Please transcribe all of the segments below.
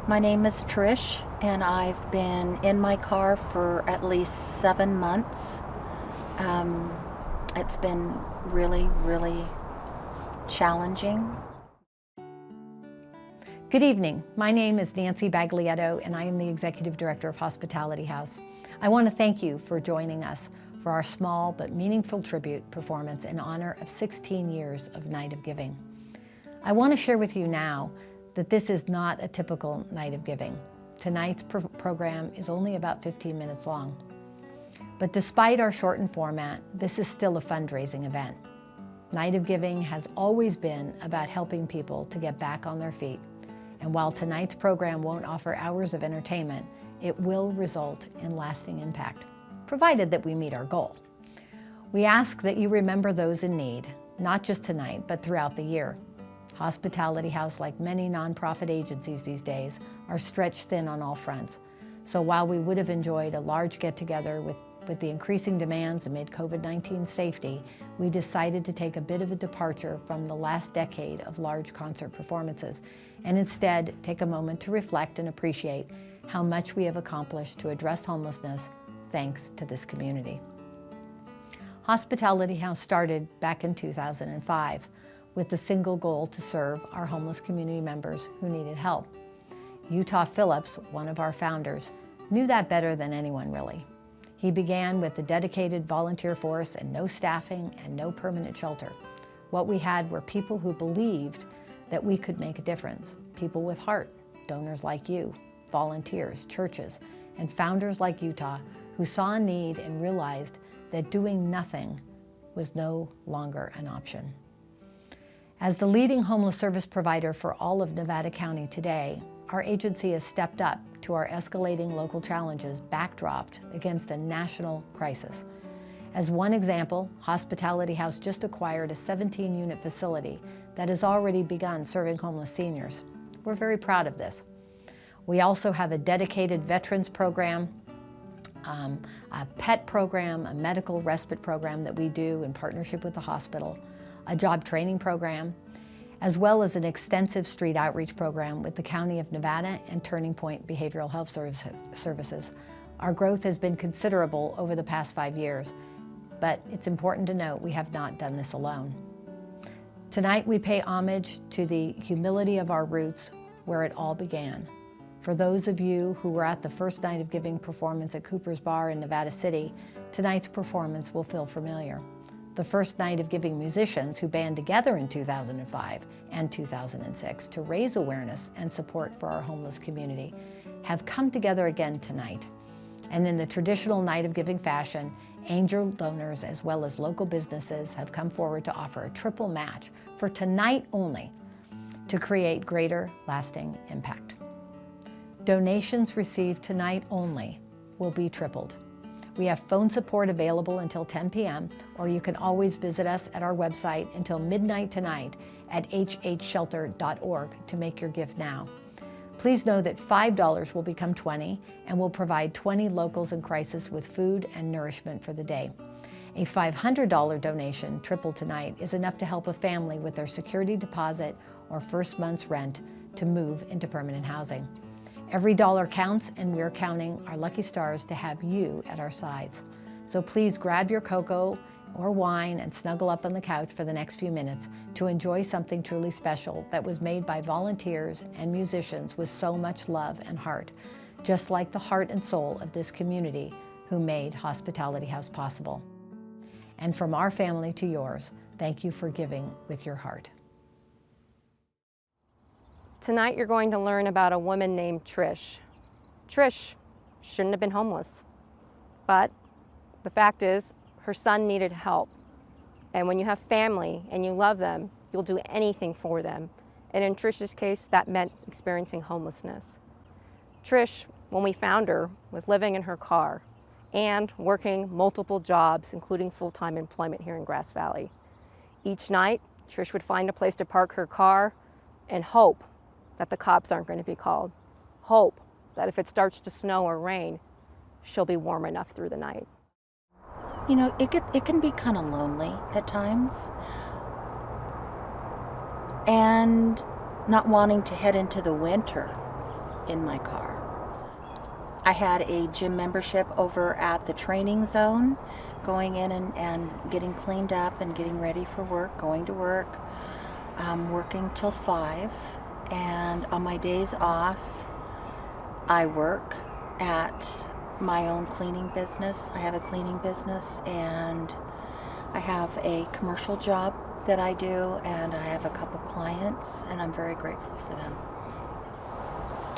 My name is Trish, and I've been in my car for at least 7 months. It's been really, really challenging. Good evening. My name is Nancy Baglietto, and I am the Executive Director of Hospitality House. I want to thank you for joining us for our small but meaningful tribute performance in honor of 16 years of Night of Giving. I want to share with you now that this is not a typical Night of Giving. Tonight's program is only about 15 minutes long. But despite our shortened format, this is still a fundraising event. Night of Giving has always been about helping people to get back on their feet. And while tonight's program won't offer hours of entertainment, it will result in lasting impact, provided that we meet our goal. We ask that you remember those in need, not just tonight, but throughout the year. Hospitality House, like many nonprofit agencies these days, are stretched thin on all fronts. So while we would have enjoyed a large get-together with the increasing demands amid COVID-19 safety, we decided to take a bit of a departure from the last decade of large concert performances and instead take a moment to reflect and appreciate how much we have accomplished to address homelessness thanks to this community. Hospitality House started back in 2005 with the single goal to serve our homeless community members who needed help. Utah Phillips, one of our founders, knew that better than anyone really. He began with a dedicated volunteer force and no staffing and no permanent shelter. What we had were people who believed that we could make a difference. People with heart, donors like you, volunteers, churches, and founders like Utah who saw a need and realized that doing nothing was no longer an option. As the leading homeless service provider for all of Nevada County today, our agency has stepped up to our escalating local challenges backdropped against a national crisis. As one example, Hospitality House just acquired a 17-unit facility that has already begun serving homeless seniors. We're very proud of this. We also have a dedicated veterans program, a pet program, a medical respite program that we do in partnership with the hospital, a job training program, as well as an extensive street outreach program with the County of Nevada and Turning Point Behavioral Health Services. Our growth has been considerable over the past 5 years, but it's important to note we have not done this alone. Tonight we pay homage to the humility of our roots where it all began. For those of you who were at the first Night of Giving performance at Cooper's Bar in Nevada City, tonight's performance will feel familiar. The first Night of Giving musicians who band together in 2005 and 2006 to raise awareness and support for our homeless community have come together again tonight. And in the traditional Night of Giving fashion, angel donors as well as local businesses have come forward to offer a triple match for tonight only to create greater lasting impact. Donations received tonight only will be tripled. We have phone support available until 10 p.m., or you can always visit us at our website until midnight tonight at hhshelter.org to make your gift now. Please know that $5 will become $20 and will provide 20 locals in crisis with food and nourishment for the day. A $500 donation, tripled tonight, is enough to help a family with their security deposit or first month's rent to move into permanent housing. Every dollar counts, and we're counting our lucky stars to have you at our sides. So please grab your cocoa or wine and snuggle up on the couch for the next few minutes to enjoy something truly special that was made by volunteers and musicians with so much love and heart, just like the heart and soul of this community who made Hospitality House possible. And from our family to yours, thank you for giving with your heart. Tonight you're going to learn about a woman named Trish. Trish shouldn't have been homeless, but the fact is her son needed help. And when you have family and you love them, you'll do anything for them. And in Trish's case, that meant experiencing homelessness. Trish, when we found her, was living in her car and working multiple jobs, including full-time employment here in Grass Valley. Each night, Trish would find a place to park her car and hope that the cops aren't going to be called. Hope that if it starts to snow or rain, she'll be warm enough through the night. You know, it can be kind of lonely at times. And not wanting to head into the winter. in my car. I had a gym membership over at the training zone, going in and getting cleaned up and getting ready for work, going to work, working till 5. And on my days off, I work at my own cleaning business. I have a cleaning business, and I have a commercial job that I do, and I have a couple clients, and I'm very grateful for them.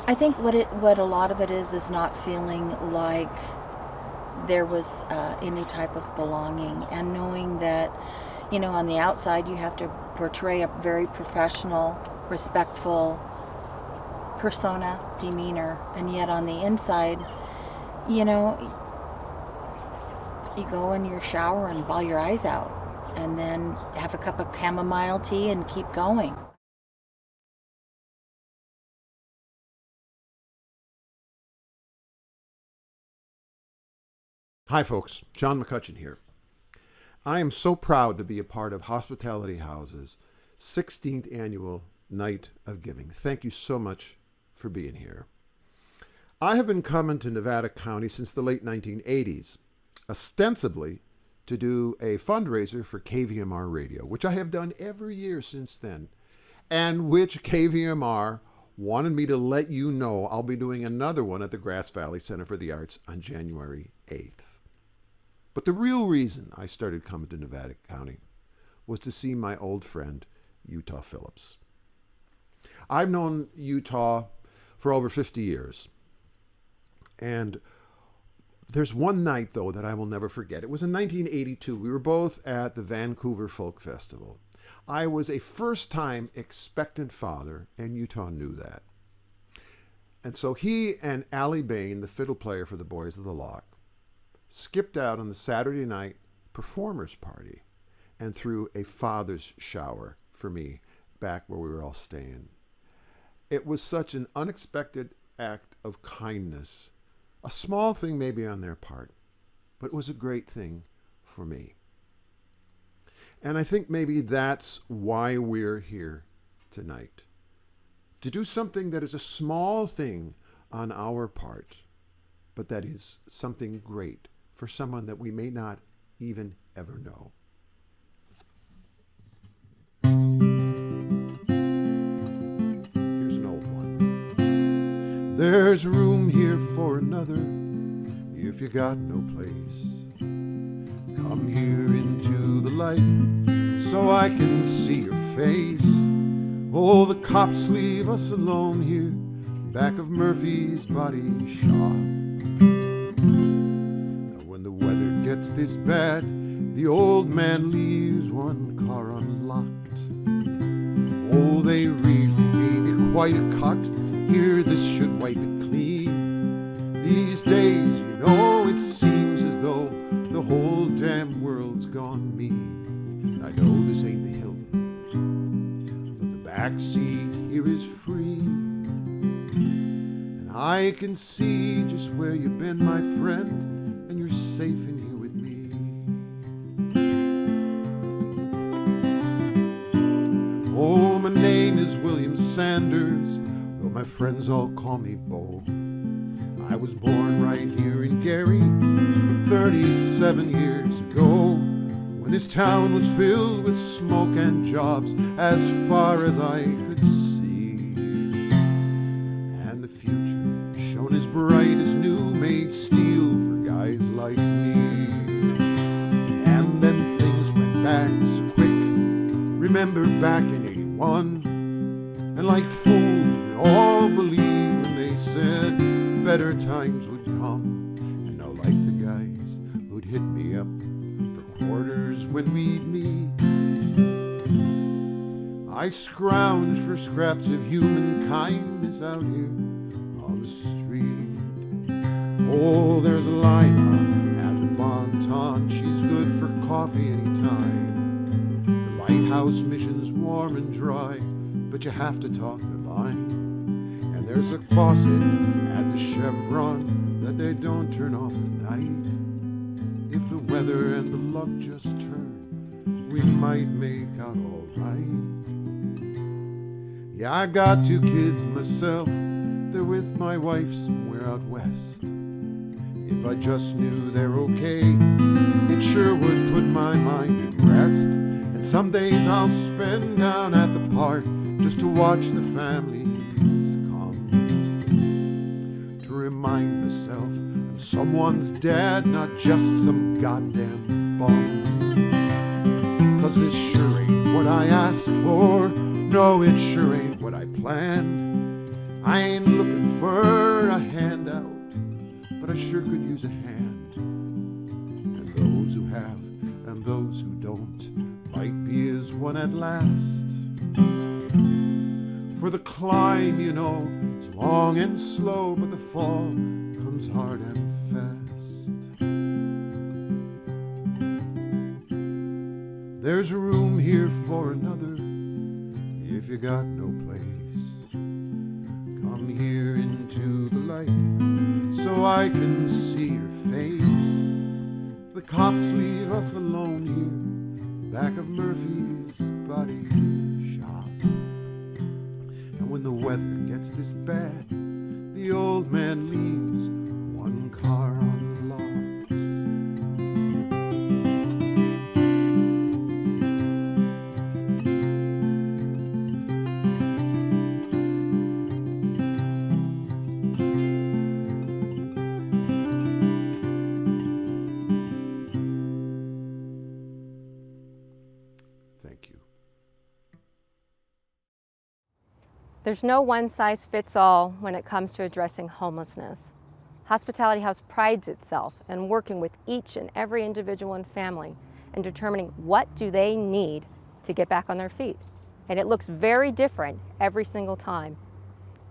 I think what a lot of it is not feeling like there was any type of belonging, and knowing that, on the outside you have to portray a very professional, respectful persona, demeanor, and yet on the inside, you go in your shower and bawl your eyes out, and then have a cup of chamomile tea and keep going. Hi folks, John McCutcheon here. I am so proud to be a part of Hospitality House's 16th annual Night of Giving. Thank you so much for being here. I have been coming to Nevada County since the late 1980s, ostensibly to do a fundraiser for KVMR Radio, which I have done every year since then, and which KVMR wanted me to let you know I'll be doing another one at the Grass Valley Center for the Arts on January 8th. But the real reason I started coming to Nevada County was to see my old friend, Utah Phillips. I've known Utah for over 50 years. And there's one night, though, that I will never forget. It was in 1982. We were both at the Vancouver Folk Festival. I was a first-time expectant father, and Utah knew that. And so he and Allie Bain, the fiddle player for the Boys of the Loch, skipped out on the Saturday night performers party and threw a father's shower for me back where we were all staying. It was such an unexpected act of kindness. A small thing maybe on their part, but it was a great thing for me. And I think maybe that's why we're here tonight. To do something that is a small thing on our part, but that is something great for someone that we may not even ever know. Here's an old one. There's room here for another if you got no place. Come here into the light so I can see your face. Oh, the cops leave us alone here back of Murphy's Body Shop. Now when the weather gets this bad, the old man leaves one car unlocked. Oh, they really made it quite a cut. Here, this should wipe it clean. These days, you know, it seems as though the whole damn world's gone mean. I know this ain't the Hilton, but the back seat here is free. And I can see just where you've been, my friend, and you're safe in here with me. Oh, my name is William Sanders, though my friends all call me Bo. I was born right here in Gary 37 years ago, when this town was filled with smoke and jobs as far as I could see. And the future shone as bright as new-made steel for guys like me. And then things went back so quick. Remember back in 81, and like fools we all believed when they said better times would come. And now like the guys who'd hit me up for quarters when we'd meet, I scrounge for scraps of human kindness out here on the street. Oh, there's a line at the Bon Ton, she's good for coffee anytime. The Lighthouse Mission's warm and dry, but you have to talk their line. And there's a faucet at the Chevron that they don't turn off at night. If the weather and the luck just turn, we might make out all right. Yeah, I got 2 kids myself, they're with my wife somewhere out west. If I just knew they're okay, it sure would put my mind at rest. And some days I'll spend down at the park just to watch the families come, to remind myself I'm someone's dad, not just some goddamn bum. 'Cause this sure ain't what I asked for, no, it sure ain't what I planned. I ain't looking for a handout, but I sure could use a hand. And those who have and those who don't might be as one at last. For the climb, you know, is long and slow, but the fall comes hard and fast. There's room here for another if you got no place. Come here into the light so I can see your face. The cops leave us alone here, back of Murphy's body shop. And when the weather gets this bad, the old man leaves one car unlocked. Thank you. There's no one-size-fits-all when it comes to addressing homelessness. Hospitality House prides itself in working with each and every individual and family and determining what do they need to get back on their feet. And it looks very different every single time.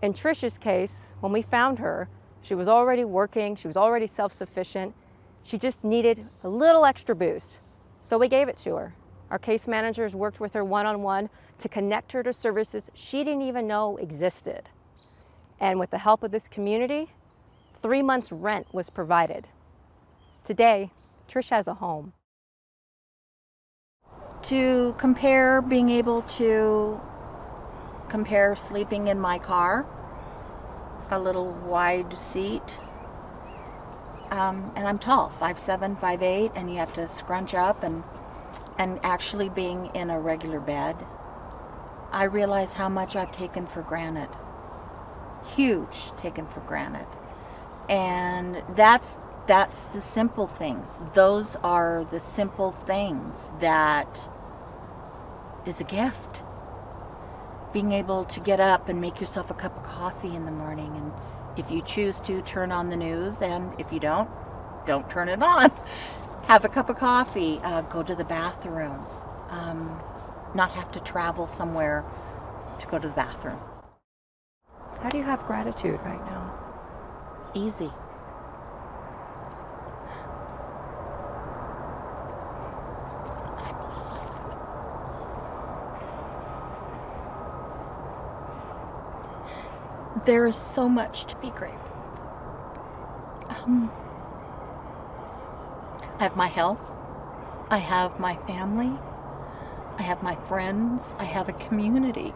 In Trish's case, when we found her, she was already working, she was already self-sufficient. She just needed a little extra boost. So we gave it to her. Our case managers worked with her one-on-one to connect her to services she didn't even know existed. And with the help of this community, 3 months' rent was provided. Today, Trish has a home. To compare, being able to compare sleeping in my car, a little wide seat, and I'm tall, 5'7", 5'8", and you have to scrunch up, and actually being in a regular bed, I realize how much I've taken for granted. Huge taken for granted. And that's the simple things. Those are the simple things that is a gift. Being able to get up and make yourself a cup of coffee in the morning, and if you choose to, turn on the news, and if you don't turn it on. Have a cup of coffee, go to the bathroom, not have to travel somewhere to go to the bathroom. How do you have gratitude right now? Easy. I'm alive. There is so much to be grateful for. I have my health, I have my family, I have my friends, I have a community.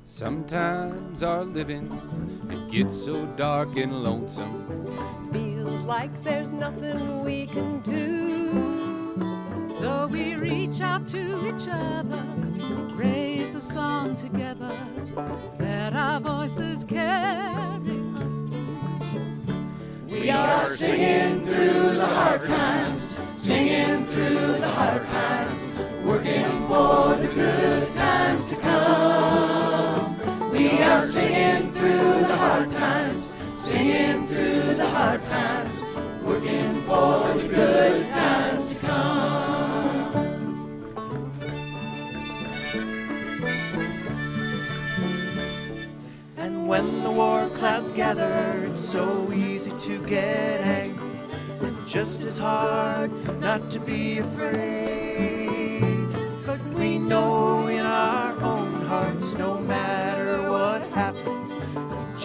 Sometimes our living, it gets so dark and lonesome. Feels like there's nothing we can do. So we reach out to each other, raise a song together, let our voices carry us through. We are singing through the hard times, singing through the hard times, working for the good times to come. We are singing through the hard times, singing through the hard times, working for the good times to come. And when the war clouds gather, it's so easy to get angry, and just as hard not to be afraid. But we know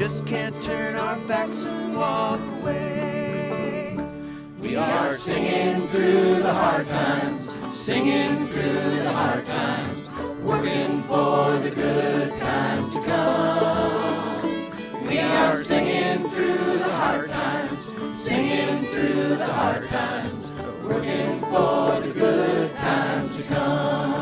just can't turn our backs and walk away. We are singing through the hard times, singing through the hard times, working for the good times to come. We are singing through the hard times, singing through the hard times, working for the good times to come.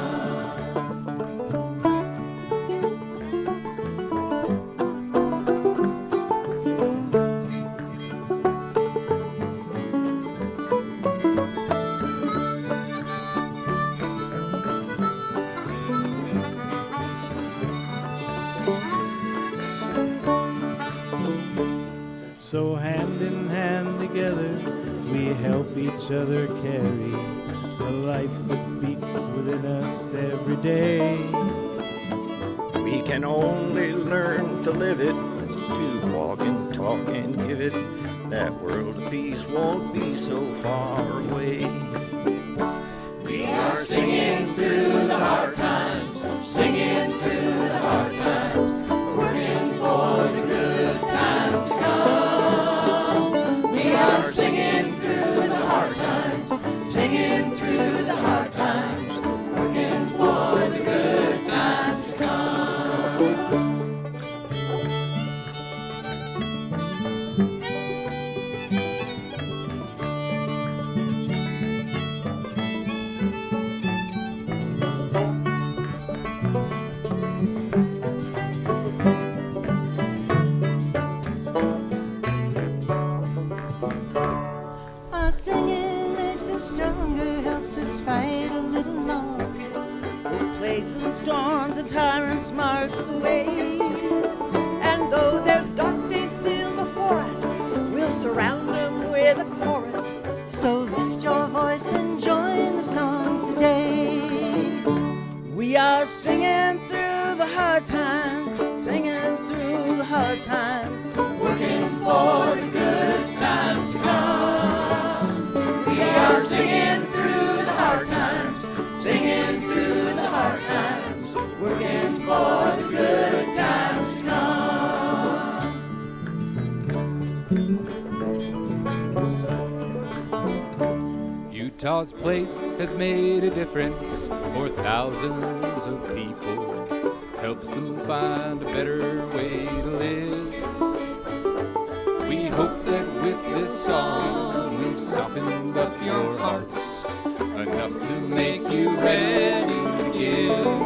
So hand in hand together, we help each other carry the life that beats within us every day. We can only learn to live it, to walk and talk and give it. That world of peace won't be so far away. We are singing through the hard times, singing through the hard times, working for the good times to come. We are singing through the hard times, singing through the hard times, working for the good times to come. Our singing makes us stronger, helps us fight a little longer. When plagues and storms and tyrants mark the way. And though there's dark days still before us, we'll surround them with a chorus. So lift your voice and join the song today. We are singing through the hard times, singing through the hard times, Working for the good times to come. We are singing through the hard times, singing through the hard times, working for the good times to come. Utah's place has made a difference for thousands of people, helps them find a better way to live. We hope that with this song we've softened up your hearts enough to make you ready to give.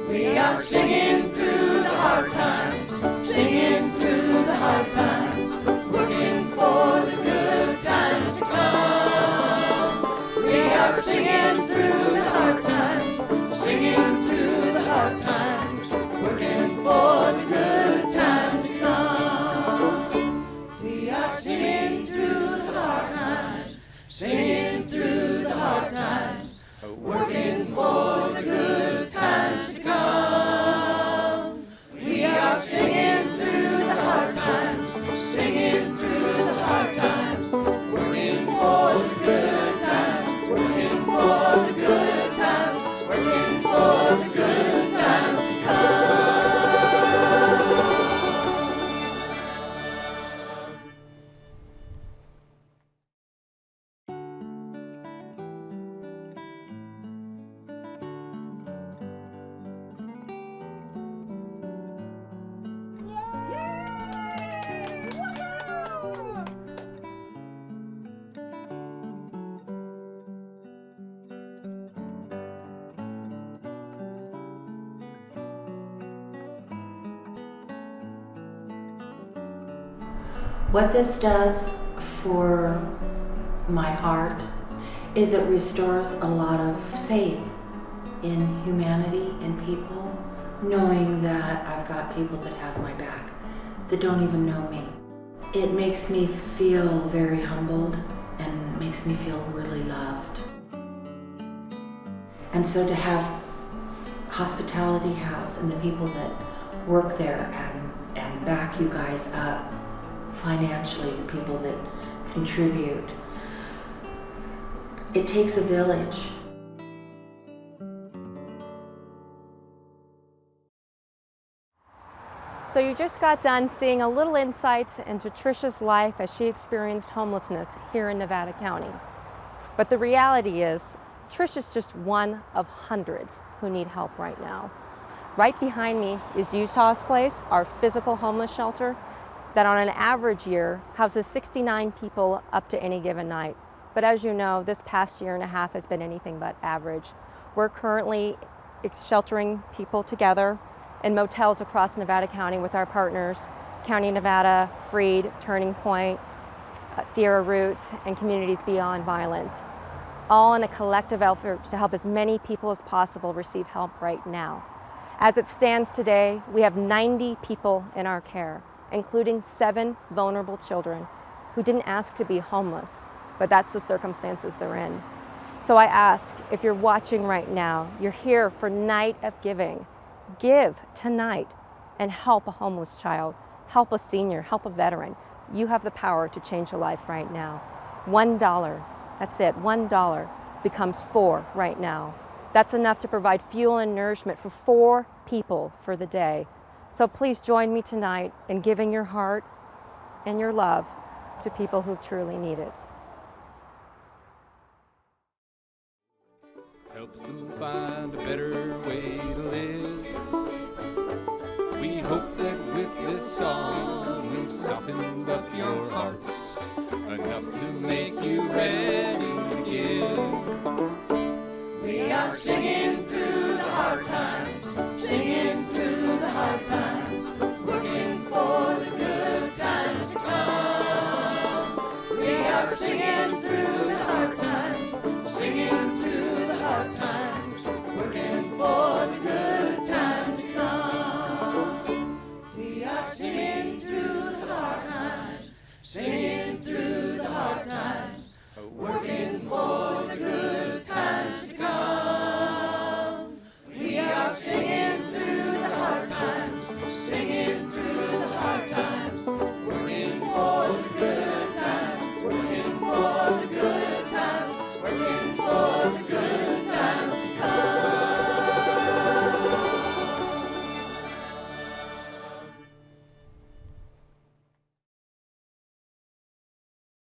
We are singing through the hard times, singing through the hard times, working for the good times to come. We are singing through the hard times, singing through the hard times, working for the good times to come. We are singing through the hard times, singing through the hard times, working for the good times to come. We are singing through the hard times, singing through the hard times, working for the good times, working for the good times, working for the good times to come. What this does for my heart is it restores a lot of faith in humanity and people, knowing that I've got people that have my back, that don't even know me. It makes me feel very humbled and makes me feel really loved. And so to have Hospitality House and the people that work there and back you guys up financially, the people that contribute, it takes a village. So you just got done seeing a little insight into Trisha's life as she experienced homelessness here in Nevada County. But the reality is, Trish is just one of hundreds who need help right now. Right behind me is Utah's Place, our physical homeless shelter, that on an average year houses 69 people up to any given night. But as you know, this past year and a half has been anything but average. We're currently sheltering people together in motels across Nevada County with our partners, County Nevada, Freed, Turning Point, Sierra Roots, and Communities Beyond Violence, all in a collective effort to help as many people as possible receive help right now. As it stands today, we have 90 people in our care, including 7 vulnerable children who didn't ask to be homeless, but that's the circumstances they're in. So I ask, if you're watching right now, you're here for Night of Giving, give tonight and help a homeless child, help a senior, help a veteran. You have the power to change a life right now. $1, that's it, $1 becomes 4 right now. That's enough to provide fuel and nourishment for 4 people for the day. So please join me tonight in giving your heart and your love to people who truly need it. Helps them find a better way to live. We hope that